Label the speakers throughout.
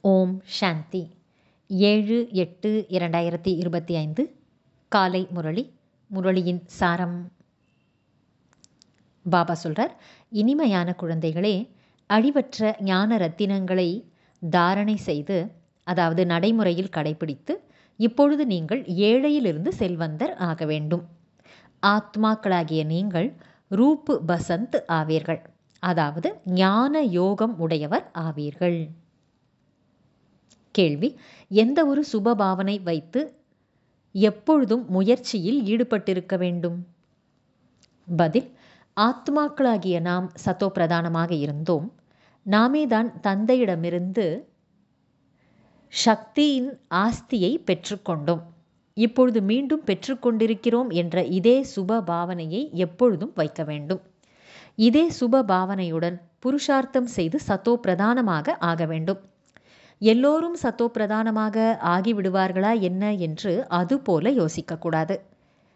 Speaker 1: ஓம் சாந்தி 7/8/2025 காலை முரளி. முரளியின் சாரம். பாபா சொல்றார், இனிமையான குழந்தைகளே, அழிவற்ற ஞான ரத்தினங்களை தாரணை செய்து, அதாவது நடைமுறையில் கடைபிடித்து, இப்பொழுது நீங்கள் ஏழையிலிருந்து செல்வந்தர் ஆக வேண்டும். ஆத்மாக்களாகிய நீங்கள் ரூப் பசந்த் ஆவீர்கள், அதாவது ஞான யோகம் உடையவர் ஆவீர்கள். கேள்வி: எந்த ஒரு சுப பாவனை வைத்து எப்பொழுதும் முயற்சியில் ஈடுபட்டிருக்க வேண்டும்? பதில்: ஆத்மாக்களாகிய நாம் சத்தோ பிரதானமாக இருந்தோம். நாமேதான் தந்தையிடமிருந்து சக்தியின் ஆஸ்தியை பெற்றுக்கொண்டோம். இப்பொழுது மீண்டும் பெற்றுக்கொண்டிருக்கிறோம் என்ற இதே சுப பாவனையை எப்பொழுதும் வைக்க வேண்டும். இதே சுப பாவனையுடன் புருஷார்த்தம் செய்து சத்தோ பிரதானமாக ஆக வேண்டும். எல்லோரும் சத்தோ பிரதானமாக ஆகிவிடுவார்களா என்ன என்று அதுபோல யோசிக்கக்கூடாது.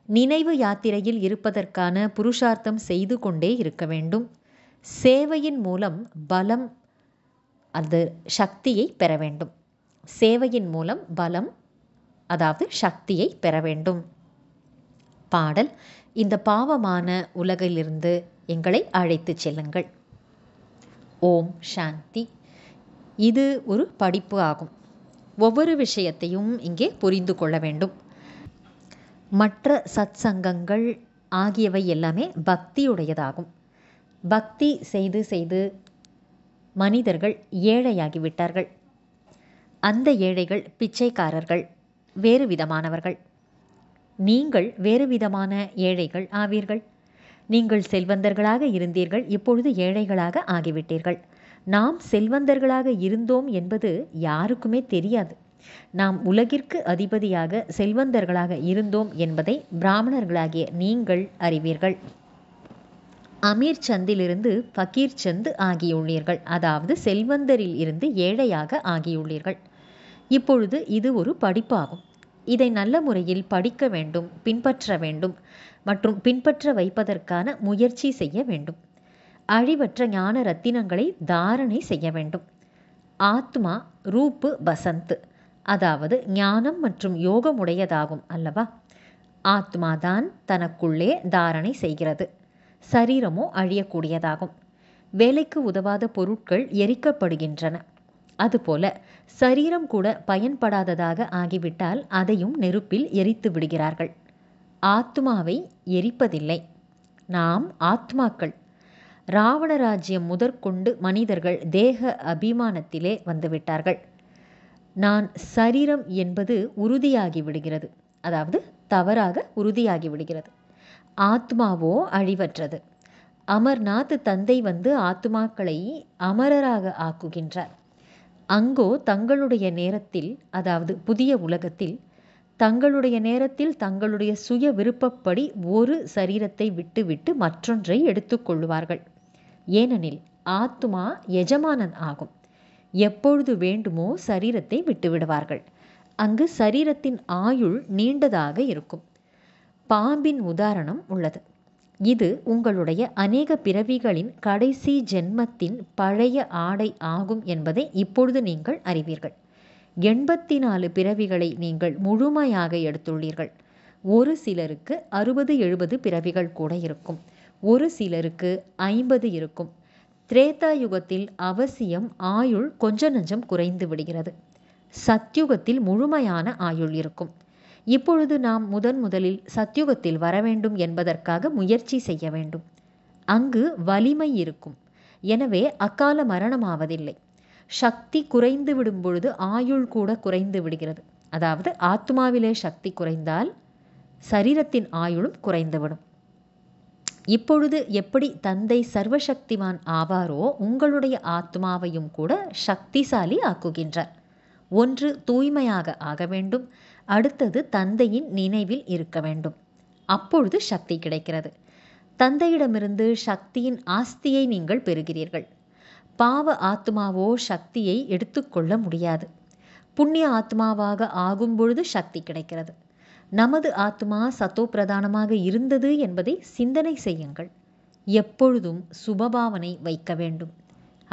Speaker 1: நினைவு யாத்திரையில் இருப்பதற்கான புருஷார்த்தம் செய்து கொண்டே இருக்க வேண்டும். சேவையின் மூலம் பலம், அது சக்தியை பெற வேண்டும். சேவையின் மூலம் பலம், அதாவது சக்தியை பெற வேண்டும். பாடல்: இந்த பாவமான உலகிலிருந்து எங்களை அழைத்துச் செல்லுங்கள். ஓம் சாந்தி. இது ஒரு படிப்பு ஆகும். ஒவ்வொரு விஷயத்தையும் இங்கே புரிந்து கொள்ள வேண்டும். மற்ற சத் சங்கங்கள் ஆகியவை எல்லாமே பக்தியுடையதாகும். பக்தி செய்து செய்து மனிதர்கள் ஏழையாகிவிட்டார்கள். அந்த ஏழைகள் பிச்சைக்காரர்கள், வேறு விதமானவர்கள். நீங்கள் வேறு விதமான ஏழைகள் ஆவீர்கள். நீங்கள் செல்வந்தர்களாக இருந்தீர்கள், இப்பொழுது ஏழைகளாக ஆகிவிட்டீர்கள். நாம் செல்வந்தர்களாக இருந்தோம் என்பது யாருக்குமே தெரியாது. நாம் உலகிற்கு அதிபதியாக செல்வந்தர்களாக இருந்தோம் என்பதை பிராமணர்களாகிய நீங்கள் அறிவீர்கள். அமீர் சந்திலிருந்து ஃபகீர் சந்த் ஆகியுள்ளீர்கள், அதாவது செல்வந்தரில் இருந்து ஏழையாக ஆகியுள்ளீர்கள். இப்பொழுது இது ஒரு படிப்பாகும். இதை நல்ல முறையில் படிக்க வேண்டும், பின்பற்ற வேண்டும் மற்றும் பின்பற்ற வைப்பதற்கான முயற்சி செய்ய வேண்டும். அழிவற்ற ஞான ரத்தினங்களை தாரணை செய்ய வேண்டும். ஆத்மா ரூப் பசந்த், அதாவது ஞானம் மற்றும் யோகமுடையதாகும் அல்லவா? ஆத்மாதான் தனக்குள்ளே தாரணை செய்கிறது. சரீரமோ அழியக்கூடியதாகும். வேலைக்கு உதவாத பொருட்கள் எரிக்கப்படுகின்றன. அதுபோல சரீரம் கூட பயன்படாததாக ஆகிவிட்டால் அதையும் நெருப்பில் எரித்து விடுகிறார்கள். ஆத்மாவை எரிப்பதில்லை. நாம் ஆத்மாக்கள். ராவண ராஜ்யம் முதற்கொண்டு மனிதர்கள் தேக அபிமானத்திலே வந்துவிட்டார்கள். நான் சரீரம் என்பது உறுதியாகி விடுகிறது, அதாவது தவறாக உறுதியாகி விடுகிறது. ஆத்மாவோ அழிவற்றது. அமர்நாத் தந்தை வந்து ஆத்மாக்களை அமரராக ஆக்குகின்றார். அங்கோ தங்களுடைய நேரத்தில், அதாவது புதிய உலகத்தில் தங்களுடைய நேரத்தில் தங்களுடைய சுய விருப்பப்படி ஒரு சரீரத்தை விட்டுவிட்டு மற்றொன்றை எடுத்துக்கொள்வார்கள். ஏனெனில் ஆத்மா எஜமானன் ஆகும். எப்பொழுது வேண்டுமோ சரீரத்தை விட்டுவிடுவார்கள். அங்கு சரீரத்தின் ஆயுள் நீண்டதாக இருக்கும். பாம்பின் உதாரணம் உள்ளது. இது உங்களுடைய அநேக பிறவிகளின் கடைசி ஜென்மத்தின் பழைய ஆடை ஆகும் என்பதை இப்பொழுது நீங்கள் அறிவீர்கள். 84 பிறவிகளை நீங்கள் முழுமையாக எடுத்துள்ளீர்கள். ஒரு சிலருக்கு 60-70 பிறவிகள் கூட இருக்கும். ஒரு சிலருக்கு 50 இருக்கும். திரேதா யுகத்தில் அவசியம் ஆயுள் கொஞ்ச நஞ்சம் குறைந்து விடுகிறது. சத்யுகத்தில் முழுமையான ஆயுள் இருக்கும். இப்பொழுது நாம் முதலில் சத்யுகத்தில் வர வேண்டும் என்பதற்காக முயற்சி செய்ய வேண்டும். அங்கு வலிமை இருக்கும். எனவே அகால மரணமாவதில்லை. சக்தி குறைந்து விடும் பொழுது ஆயுள் கூட குறைந்து விடுகிறது. அதாவது ஆத்மாவிலே சக்தி குறைந்தால் சரீரத்தின் ஆயுளும் குறைந்துவிடும். இப்பொழுது எப்படி தந்தை சர்வசக்திமான் ஆவாரோ, உங்களுடைய ஆத்மாவையும் கூட சக்திசாலி ஆக்குகின்றார். ஒன்று தூய்மையாக ஆக வேண்டும், அடுத்தது தந்தையின் நினைவில் இருக்க வேண்டும். அப்பொழுது சக்தி கிடைக்கிறது. தந்தையிடமிருந்து சக்தியின் ஆஸ்தியை நீங்கள் பெறுகிறீர்கள். பாவ ஆத்மாவோ சக்தியை எடுத்துக்கொள்ள முடியாது. புண்ணிய ஆத்மாவாக ஆகும் பொழுது சக்தி கிடைக்கிறது. நமது ஆத்மா சத்தோ பிரதானமாக இருந்தது என்பதை சிந்தனை செய்யுங்கள். எப்பொழுதும் சுபபாவனை வைக்க வேண்டும்.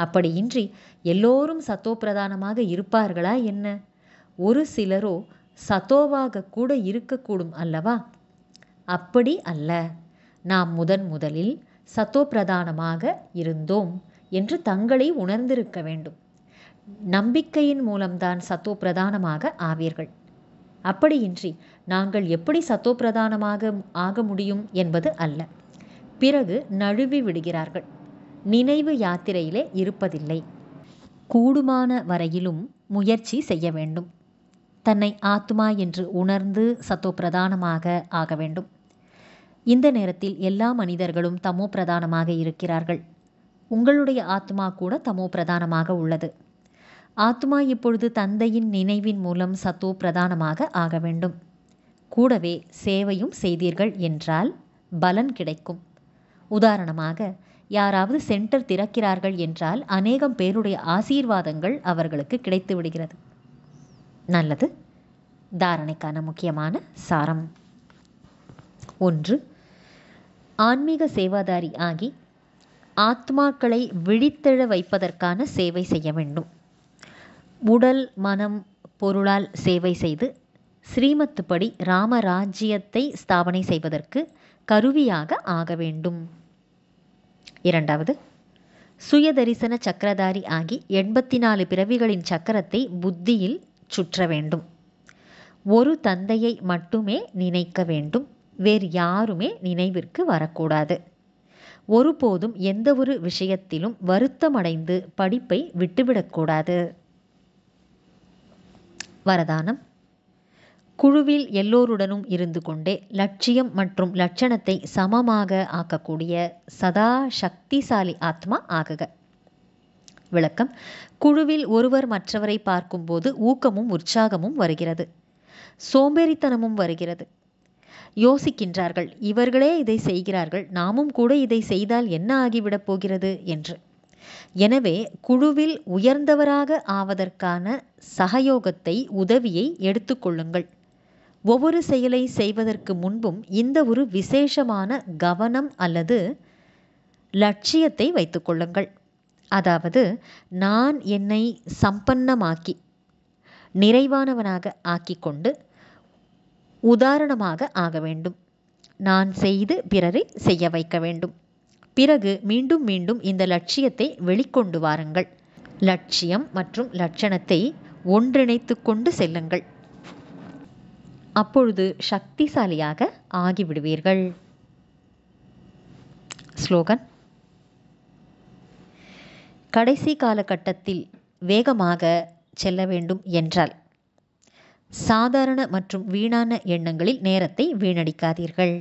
Speaker 1: அப்படியின்றி எல்லோரும் சத்தோ பிரதானமாக இருப்பார்களா என்ன? ஒரு சிலரோ சத்தோவாக கூட இருக்கக்கூடும் அல்லவா? அப்படி அல்ல. நாம் முதலில் சத்தோ பிரதானமாக இருந்தோம் என்று தங்களை உணர்ந்திருக்க வேண்டும். நம்பிக்கையின் மூலம்தான் சத்தோ பிரதானமாக ஆவீர்கள். அப்படியின்றி நாங்கள் எப்படி சத்தோ பிரதானமாக ஆக முடியும் என்பது அல்ல. பிறகு நழுவி விடுகிறார்கள். நினைவு யாத்திரையிலே இருப்பதில்லை. கூடுமான வரையிலும் முயற்சி செய்ய வேண்டும். தன்னை ஆத்மா என்று உணர்ந்து சத்தோ பிரதானமாக ஆக வேண்டும். இந்த நேரத்தில் எல்லா மனிதர்களும் தமோ பிரதானமாக இருக்கிறார்கள். உங்களுடைய ஆத்மா கூட தமோ பிரதானமாக உள்ளது. ஆத்மா இப்பொழுது தந்தையின் நினைவின் மூலம் சத்தோ பிரதானமாக ஆக வேண்டும். கூடவே சேவையும் செய்தீர்கள் என்றால் பலன் கிடைக்கும். உதாரணமாக, யாராவது சென்டர் திறக்கிறார்கள் என்றால் அநேகம் பேருடைய ஆசீர்வாதங்கள் அவர்களுக்கு கிடைத்து விடுகிறது. நல்லது. தாரணைக்கான முக்கியமான சாரம். 1. ஆன்மீக சேவாதாரி ஆகி ஆத்மாக்களை விழித்தெழ வைப்பதற்கான சேவை செய்ய வேண்டும். உடல், மனம், பொருளால் சேவை செய்து ஸ்ரீமத்துப்படி ராமராஜ்யத்தை ஸ்தாபனை செய்வதற்கு கருவியாக ஆக வேண்டும். 2. சுயதரிசன சக்கரதாரி ஆகி 84 பிறவிகளின் சக்கரத்தை புத்தியில் சுற்ற வேண்டும். ஒரு தந்தையை மட்டுமே நினைக்க வேண்டும். வேறு யாருமே நினைவிற்கு வரக்கூடாது. ஒருபோதும் எந்த ஒரு விஷயத்திலும் வருத்தமடைந்து படிப்பை விட்டுவிடக்கூடாது. வரதானம். குழுவில் எல்லோருடனும் இருந்து கொண்டே லட்சியம் மற்றும் லட்சணத்தை சமமாக ஆக்கக்கூடிய சதா சக்திசாலி ஆத்மா ஆகுக. விளக்கம். குழுவில் ஒருவர் மற்றவரை பார்க்கும்போது ஊக்கமும் உற்சாகமும் வருகிறது. சோம்பேறித்தனமும் வருகிறது. யோசிக்கின்றார்கள், இவர்களே இதை செய்கிறார்கள், நாமும் கூட இதை செய்தால் என்ன ஆகிவிடப் போகிறது என்று. எனவே குழுவில் உயர்ந்தவராக ஆவதற்கான சகயோகத்தை, உதவியை எடுத்துக்கொள்ளுங்கள். ஒவ்வொரு செயலை செய்வதற்கு முன்பும் இந்த ஒரு விசேஷமான கவனம் அல்லது லட்சியத்தை வைத்துக்கொள்ளுங்கள். அதாவது, நான் என்னை சம்பன்னமாக்கி நிறைவானவனாக ஆக்கிக்கொண்டு உதாரணமாக ஆக வேண்டும். நான் செய்து பிறரை செய்ய வைக்க வேண்டும். பிறகு மீண்டும் மீண்டும் இந்த லட்சியத்தை வெளிக்கொண்டு வாருங்கள். லட்சியம் மற்றும் லட்சணத்தை ஒன்றிணைத்து கொண்டு செல்லுங்கள். அப்பொழுது சக்திசாலியாக ஆகிவிடுவீர்கள். ஸ்லோகன். கடைசி காலகட்டத்தில் வேகமாக செல்ல வேண்டும் என்றால் சாதாரண மற்றும் வீணான எண்ணங்களில் நேரத்தை வீணடிக்காதீர்கள்.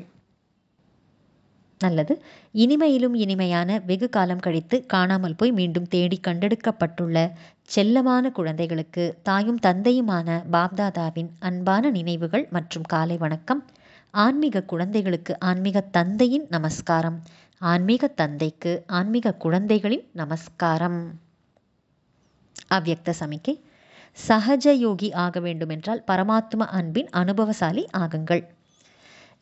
Speaker 1: நல்லது. இனிமையிலும் இனிமையான வெகு காலம் கழித்து காணாமல் போய் மீண்டும் தேடி கண்டெடுக்கப்பட்டுள்ள செல்லமான குழந்தைகளுக்கு தாயும் தந்தையுமான பாப்தாதாவின் அன்பான நினைவுகள் மற்றும் காலை வணக்கம். ஆன்மீக குழந்தைகளுக்கு ஆன்மீக தந்தையின் நமஸ்காரம். ஆன்மீக தந்தைக்கு ஆன்மீக குழந்தைகளின் நமஸ்காரம். அவ்யக்த சமிக்கை. சகஜ யோகி ஆக வேண்டுமென்றால் பரமாத்ம அன்பின் அனுபவசாலி ஆகுங்கள்.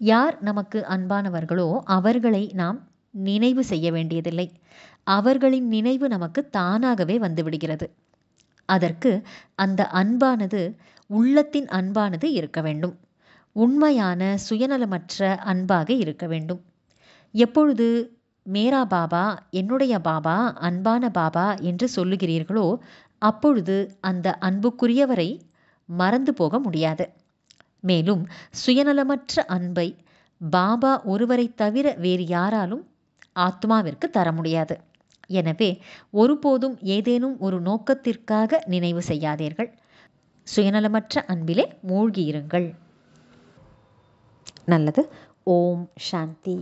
Speaker 1: யார் நமக்கு அன்பானவர்களோ அவர்களை நாம் நினைவு செய்ய வேண்டியதில்லை. அவர்களின் நினைவு நமக்கு தானாகவே வந்துவிடுகிறது. அதற்கு அந்த அன்பானது உள்ளத்தின் அன்பானது இருக்க வேண்டும். உண்மையான சுயநலமற்ற அன்பாக இருக்க வேண்டும். எப்பொழுது மேரா பாபா, என்னுடைய பாபா, அன்பான பாபா என்று சொல்லுகிறீர்களோ அப்பொழுது அந்த அன்புக்குரியவரை மறந்து போக முடியாது. மேலும் சுயநலமற்ற அன்பை பாபா ஒருவரை தவிர வேறு யாராலும் ஆத்மாவிற்கு தர முடியாது. எனவே ஒருபோதும் ஏதேனும் ஒரு நோக்கத்திற்காக நினைவு செய்யாதீர்கள். சுயநலமற்ற அன்பிலே மூழ்கியிருங்கள். நல்லது. ஓம் சாந்தி.